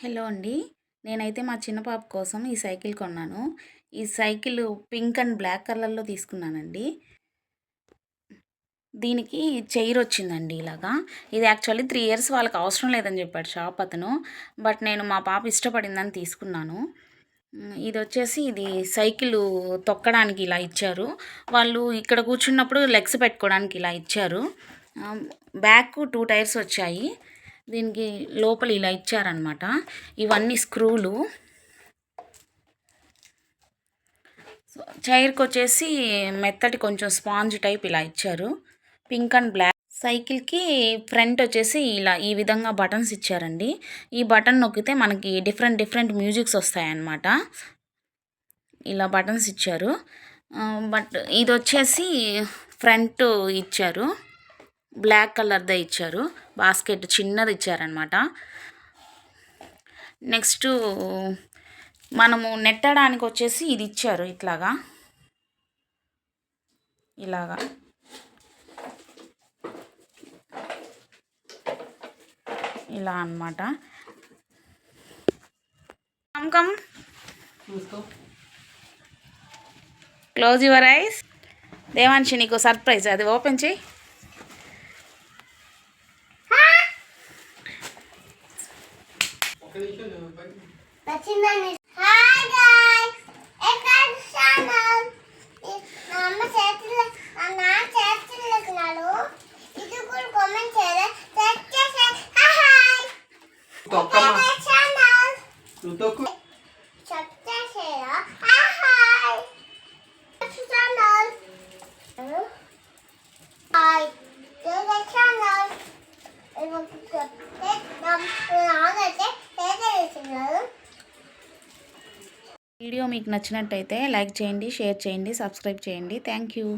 Hello అండి. నేనైతే మా చిన్న పాప కోసం ఈ సైకిల్ కొన్నాను. ఈ సైకిలు పింక్ అండ్ బ్లాక్ కలర్‌లో తీసుకున్నానండి. దీనికి చైరొచ్చిందండి ఇలాగా. ఇది యాక్చువల్లీ 3 ఇయర్స్ వాళ్ళకి అవసరం లేదని చెప్పాడు షాప్ అతను. బట్ నేను మా పాప ఇష్టపడిందని తీసుకున్నాను. ఇది సైకిలు తొక్కడానికి ఇలా ఇచ్చారు. వాళ్ళు ఇక్కడ కూర్చున్నప్పుడు లెగ్స్ పెట్టుకోవడానికి ఇలా ఇచ్చారు. బ్యాక్ 2 టైర్స్ వచ్చాయి. దీనికి లోపల ఇలా ఇచ్చారనమాట. ఇవన్నీ స్క్రూలు. చైర్కి వచ్చేసి మెత్తటి కొంచెం స్పాంజ్ టైప్ ఇలా ఇచ్చారు. Pink and black. సైకిల్కి ఫ్రంట్ వచ్చేసి ఇలా ఈ విధంగా బటన్స్ ఇచ్చారండి. ఈ బటన్ నొక్కితే మనకి డిఫరెంట్ మ్యూజిక్స్ వస్తాయన్నమాట. ఇలా బటన్స్ ఇచ్చారు. బట్ ఇది వచ్చేసి ఫ్రంట్ ఇచ్చారు, బ్లాక్ కలర్దే ఇచ్చారు. బాస్కెట్ చిన్నది ఇచ్చారనమాట. నెక్స్ట్ మనము నెట్టడానికి వచ్చేసి ఇది ఇచ్చారు. ఇలాగా ఇలా అన్నమాట. Come close your eyes. Devanshi, నీకు సర్ప్రైజ్, అది ఓపెన్ చేయి. వీడియో మీకు నచ్చినట్టయితే లైక్ చేయండి, షేర్ చేయండి, సబ్స్క్రైబ్ చేయండి. Thank you.